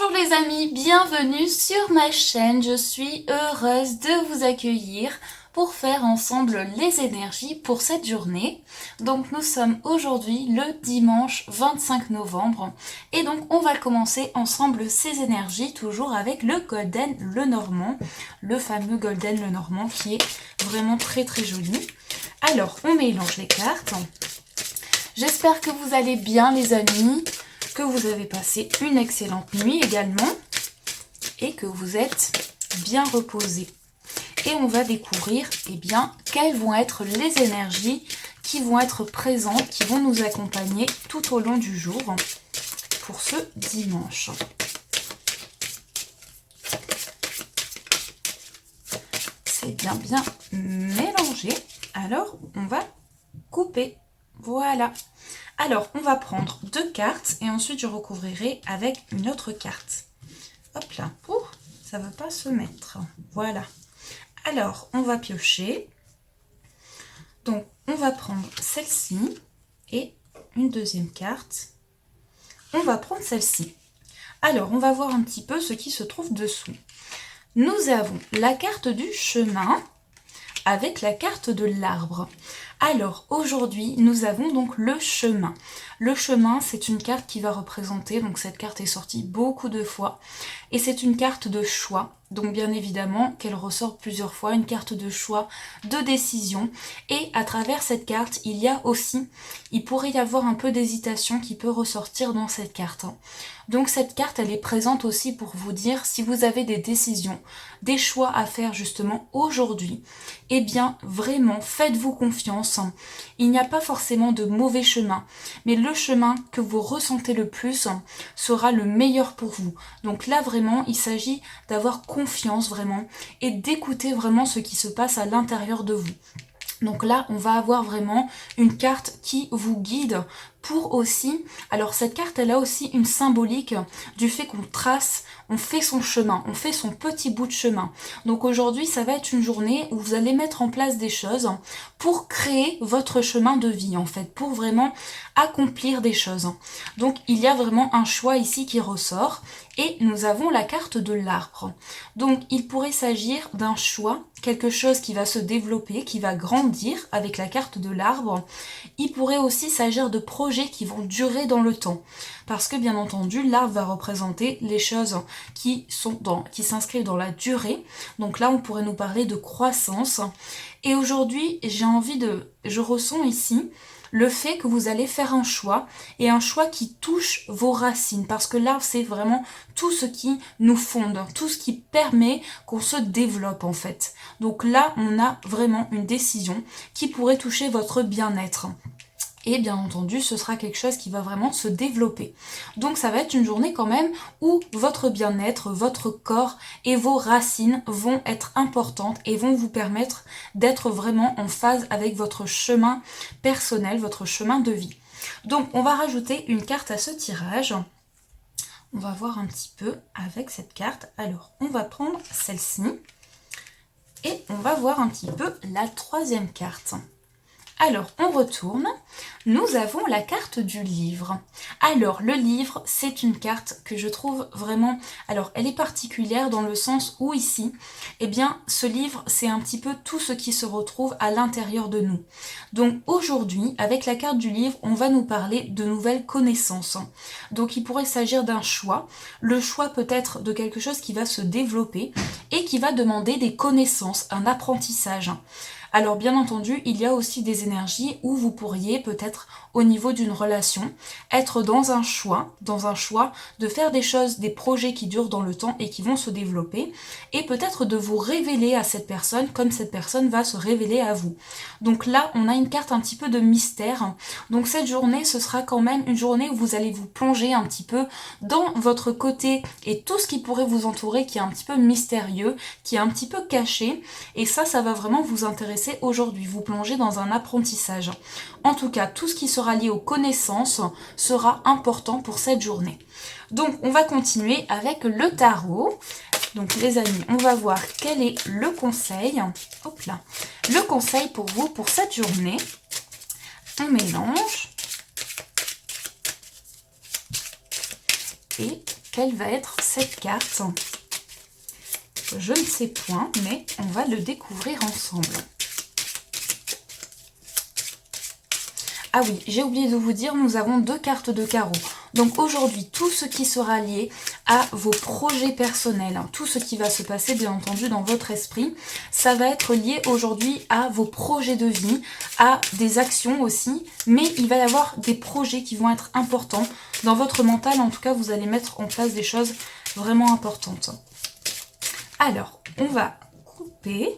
Bonjour les amis, bienvenue sur ma chaîne. Je suis heureuse de vous accueillir pour faire ensemble les énergies pour cette journée. Donc nous sommes aujourd'hui le dimanche 25 novembre et donc on va commencer ensemble ces énergies toujours avec le Golden Lenormand, le fameux Golden Lenormand qui est vraiment très joli. Alors on mélange les cartes. J'espère que vous allez bien les amis, que vous avez passé une excellente nuit également et que vous êtes bien reposés. Et on va découvrir quelles vont être les énergies qui vont être présentes, qui vont nous accompagner tout au long du jour pour ce dimanche. C'est bien mélangé. Alors on va couper. Voilà. Alors, on va prendre 2 cartes et ensuite je recouvrirai avec une autre carte. Hop là, ça ne veut pas se mettre. Voilà. Alors, on va piocher. Donc, on va prendre celle-ci et une deuxième carte. On va prendre celle-ci. Alors, on va voir un petit peu ce qui se trouve dessous. Nous avons la carte du chemin avec la carte de l'arbre. Alors aujourd'hui nous avons donc le chemin. Le chemin, c'est une carte qui va représenter, donc cette carte est sortie beaucoup de fois, et c'est une carte de choix. Donc bien évidemment qu'elle ressort plusieurs fois, une carte de choix, de décision. Et à travers cette carte, il pourrait y avoir un peu d'hésitation qui peut ressortir dans cette carte. Donc cette carte, elle est présente aussi pour vous dire si vous avez des décisions, des choix à faire justement aujourd'hui, eh bien vraiment faites-vous confiance. Il n'y a pas forcément de mauvais chemin, mais le chemin que vous ressentez le plus sera le meilleur pour vous. Donc là vraiment, il s'agit d'avoir confiance vraiment et d'écouter vraiment ce qui se passe à l'intérieur de vous. Donc là, on va avoir vraiment une carte qui vous guide pour aussi... Alors cette carte, elle a aussi une symbolique du fait qu'on trace, on fait son chemin, on fait son petit bout de chemin. Donc aujourd'hui, ça va être une journée où vous allez mettre en place des choses pour créer votre chemin de vie en fait, pour vraiment accomplir des choses. Donc il y a vraiment un choix ici qui ressort et nous avons la carte de l'arbre. Donc il pourrait s'agir d'un choix, quelque chose qui va se développer, qui va grandir avec la carte de l'arbre. Il pourrait aussi s'agir de projets qui vont durer dans le temps. Parce que bien entendu, l'arbre va représenter les choses qui s'inscrivent dans la durée. Donc là, on pourrait nous parler de croissance. Et aujourd'hui, je ressens ici le fait que vous allez faire un choix et un choix qui touche vos racines parce que l'arbre c'est vraiment tout ce qui nous fonde, tout ce qui permet qu'on se développe en fait. Donc là on a vraiment une décision qui pourrait toucher votre bien-être. Et bien entendu, ce sera quelque chose qui va vraiment se développer. Donc ça va être une journée quand même où votre bien-être, votre corps et vos racines vont être importantes et vont vous permettre d'être vraiment en phase avec votre chemin personnel, votre chemin de vie. Donc on va rajouter une carte à ce tirage. On va voir un petit peu avec cette carte. Alors on va prendre celle-ci et on va voir un petit peu la troisième carte. Alors, on retourne. Nous avons la carte du livre. Alors, le livre, c'est une carte que je trouve vraiment... Alors, elle est particulière dans le sens où ici, eh bien, ce livre, c'est un petit peu tout ce qui se retrouve à l'intérieur de nous. Donc, aujourd'hui, avec la carte du livre, on va nous parler de nouvelles connaissances. Donc, il pourrait s'agir d'un choix. Le choix peut être de quelque chose qui va se développer et qui va demander des connaissances, un apprentissage. Alors bien entendu, il y a aussi des énergies où vous pourriez peut-être au niveau d'une relation être dans un choix de faire des choses, des projets qui durent dans le temps et qui vont se développer et peut-être de vous révéler à cette personne comme cette personne va se révéler à vous. Donc là, on a une carte un petit peu de mystère. Donc cette journée, ce sera quand même une journée où vous allez vous plonger un petit peu dans votre côté et tout ce qui pourrait vous entourer qui est un petit peu mystérieux, qui est un petit peu caché et ça va vraiment vous intéresser aujourd'hui, vous plongez dans un apprentissage. En tout cas, tout ce qui sera lié aux connaissances sera important pour cette journée. Donc, on va continuer avec le tarot. Donc, les amis, on va voir quel est le conseil. Hop là. Le conseil pour vous pour cette journée. On mélange. Et quelle va être cette carte? Je ne sais point, mais on va le découvrir ensemble. Ah oui, j'ai oublié de vous dire, nous avons 2 cartes de carreau. Donc aujourd'hui, tout ce qui sera lié à vos projets personnels, hein, tout ce qui va se passer bien entendu dans votre esprit, ça va être lié aujourd'hui à vos projets de vie, à des actions aussi, mais il va y avoir des projets qui vont être importants. Dans votre mental, en tout cas, vous allez mettre en place des choses vraiment importantes. Alors, on va couper,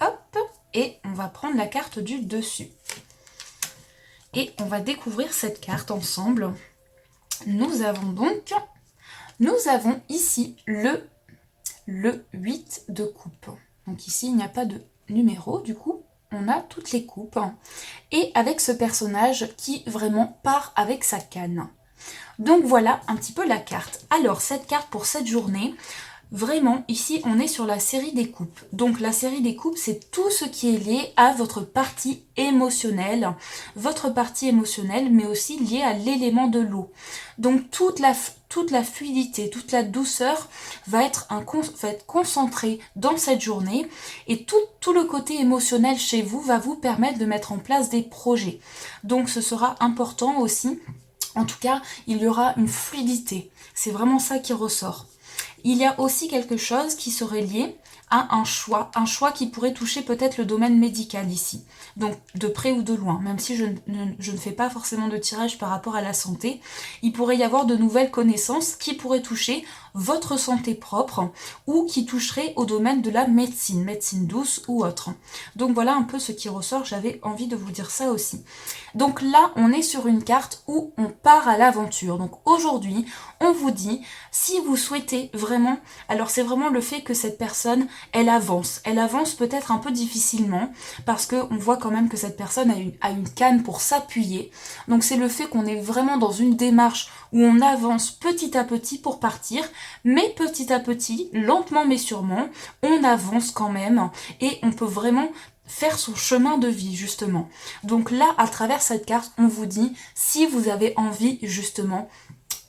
hop, et on va prendre la carte du dessus. Et on va découvrir cette carte ensemble. Nous avons ici le 8 de coupe. Donc ici, il n'y a pas de numéro, du coup, on a toutes les coupes. Et avec ce personnage qui vraiment part avec sa canne. Donc voilà un petit peu la carte. Alors, cette carte pour cette journée, vraiment, ici, on est sur la série des coupes. Donc, la série des coupes, c'est tout ce qui est lié à votre partie émotionnelle. Votre partie émotionnelle, mais aussi lié à l'élément de l'eau. Donc, toute la fluidité, toute la douceur va être concentrée dans cette journée. Et tout le côté émotionnel chez vous va vous permettre de mettre en place des projets. Donc, ce sera important aussi. En tout cas, il y aura une fluidité. C'est vraiment ça qui ressort. Il y a aussi quelque chose qui serait lié à un choix qui pourrait toucher peut-être le domaine médical ici, donc de près ou de loin, même si je ne fais pas forcément de tirage par rapport à la santé, il pourrait y avoir de nouvelles connaissances qui pourraient toucher votre santé propre ou qui toucheraient au domaine de la médecine douce ou autre. Donc voilà un peu ce qui ressort, j'avais envie de vous dire ça aussi. Donc là, on est sur une carte où on part à l'aventure. Donc aujourd'hui, on vous dit, si vous souhaitez vraiment, alors c'est vraiment le fait que cette personne, elle avance peut-être un peu difficilement, parce qu'on voit quand même que cette personne a une canne pour s'appuyer. Donc c'est le fait qu'on est vraiment dans une démarche où on avance petit à petit pour partir, mais petit à petit, lentement mais sûrement, on avance quand même, et on peut vraiment faire son chemin de vie justement. Donc là, à travers cette carte, on vous dit, si vous avez envie justement,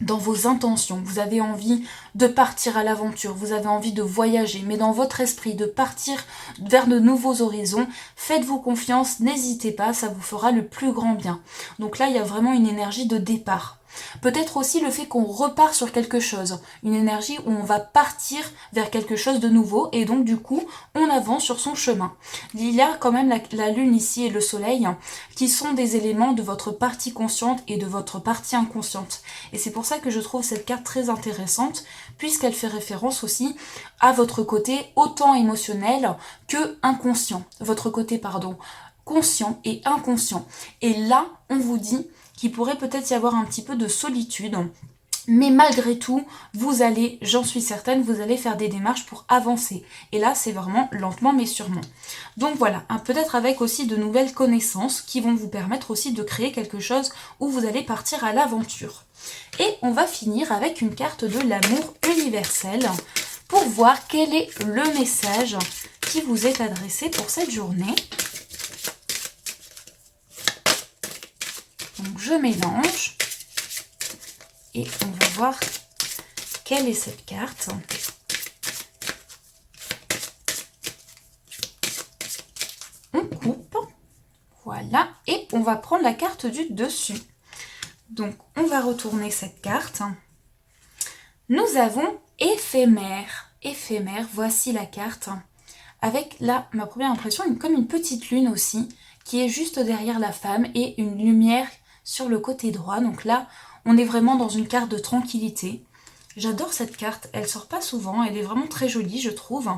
dans vos intentions, vous avez envie de partir à l'aventure, vous avez envie de voyager, mais dans votre esprit, de partir vers de nouveaux horizons, faites-vous confiance, n'hésitez pas, ça vous fera le plus grand bien. Donc là, il y a vraiment une énergie de départ. Peut-être aussi le fait qu'on repart sur quelque chose, une énergie où on va partir vers quelque chose de nouveau et donc du coup on avance sur son chemin. Il y a quand même la lune ici et le soleil qui sont des éléments de votre partie consciente et de votre partie inconsciente. Et c'est pour ça que je trouve cette carte très intéressante puisqu'elle fait référence aussi à votre côté autant émotionnel que inconscient. Votre côté, conscient et inconscient. Et là, on vous dit qu'il pourrait peut-être y avoir un petit peu de solitude. Mais malgré tout, vous allez, j'en suis certaine, vous allez faire des démarches pour avancer. Et là, c'est vraiment lentement mais sûrement. Donc voilà, peut-être avec aussi de nouvelles connaissances qui vont vous permettre aussi de créer quelque chose où vous allez partir à l'aventure. Et on va finir avec une carte de l'amour universel pour voir quel est le message qui vous est adressé pour cette journée. Donc je mélange et on va voir quelle est cette carte. On coupe, voilà, et on va prendre la carte du dessus. Donc on va retourner cette carte. Nous avons éphémère, voici la carte. Avec là, ma première impression, comme une petite lune aussi, qui est juste derrière la femme et une lumière sur le côté droit. Donc là, on est vraiment dans une carte de tranquillité. J'adore cette carte, elle sort pas souvent, elle est vraiment très jolie je trouve.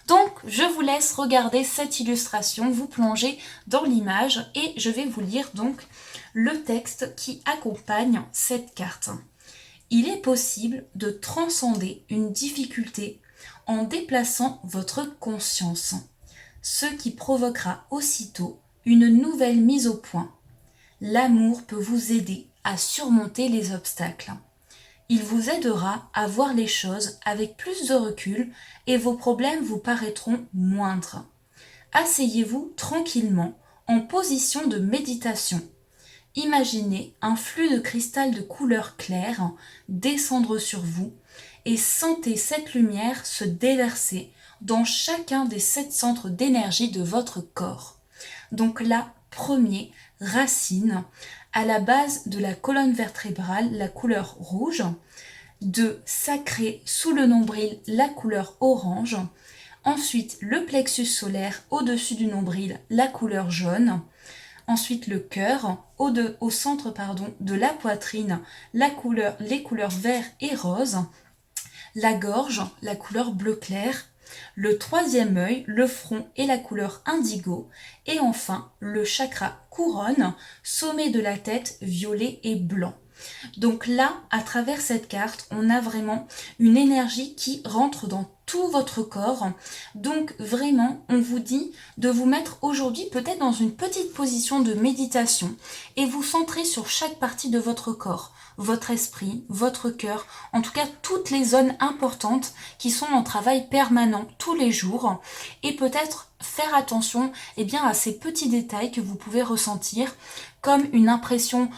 Donc je vous laisse regarder cette illustration, vous plonger dans l'image et je vais vous lire donc le texte qui accompagne cette carte. Il est possible de transcender une difficulté en déplaçant votre conscience, ce qui provoquera aussitôt une nouvelle mise au point. L'amour peut vous aider à surmonter les obstacles. Il vous aidera à voir les choses avec plus de recul et vos problèmes vous paraîtront moindres. Asseyez-vous tranquillement en position de méditation. Imaginez un flux de cristal de couleur claire descendre sur vous et sentez cette lumière se déverser dans chacun des 7 centres d'énergie de votre corps. Donc là, premier, racine, à la base de la colonne vertébrale, la couleur rouge. 2, sacré, sous le nombril, la couleur orange. Ensuite, le plexus solaire, au-dessus du nombril, la couleur jaune. Ensuite, le cœur, au centre de la poitrine, les couleurs vert et rose. La gorge, la couleur bleu clair. Le troisième œil, le front et la couleur indigo. Et enfin, le chakra couronne, sommet de la tête, violet et blanc. Donc là, à travers cette carte, on a vraiment une énergie qui rentre dans tout votre corps. Donc vraiment, on vous dit de vous mettre aujourd'hui peut-être dans une petite position de méditation et vous centrer sur chaque partie de votre corps, votre esprit, votre cœur, en tout cas toutes les zones importantes qui sont en travail permanent tous les jours et peut-être faire attention à ces petits détails que vous pouvez ressentir comme une impression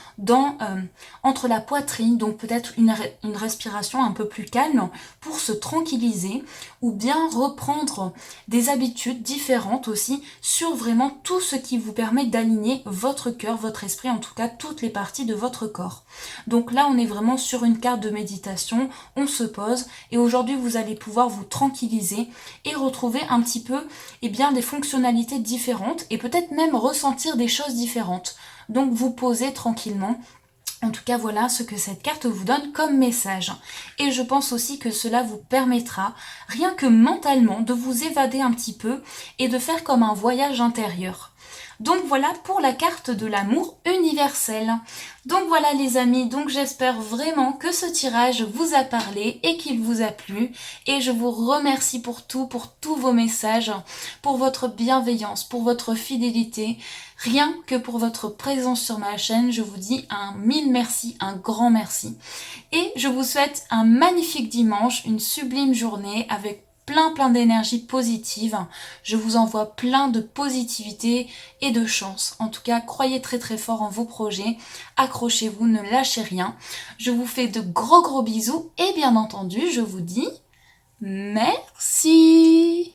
entre la poitrine, donc peut-être une respiration un peu plus calme pour se tranquilliser ou bien reprendre des habitudes différentes aussi sur vraiment tout ce qui vous permet d'aligner votre cœur, votre esprit, en tout cas toutes les parties de votre corps. Donc là, on est vraiment sur une carte de méditation, on se pose et aujourd'hui, vous allez pouvoir vous tranquilliser et retrouver un petit peu des fonctionnalités différentes et peut-être même ressentir des choses différentes. Donc vous posez tranquillement. En tout cas, voilà ce que cette carte vous donne comme message. Et je pense aussi que cela vous permettra, rien que mentalement, de vous évader un petit peu et de faire comme un voyage intérieur. Donc voilà pour la carte de l'amour universel. Donc voilà les amis, donc j'espère vraiment que ce tirage vous a parlé et qu'il vous a plu. Et je vous remercie pour tous vos messages, pour votre bienveillance, pour votre fidélité. Rien que pour votre présence sur ma chaîne, je vous dis un mille merci, un grand merci. Et je vous souhaite un magnifique dimanche, une sublime journée avec plein d'énergie positive. Je vous envoie plein de positivité et de chance. En tout cas, croyez très fort en vos projets. Accrochez-vous, ne lâchez rien. Je vous fais de gros bisous et bien entendu, je vous dis merci.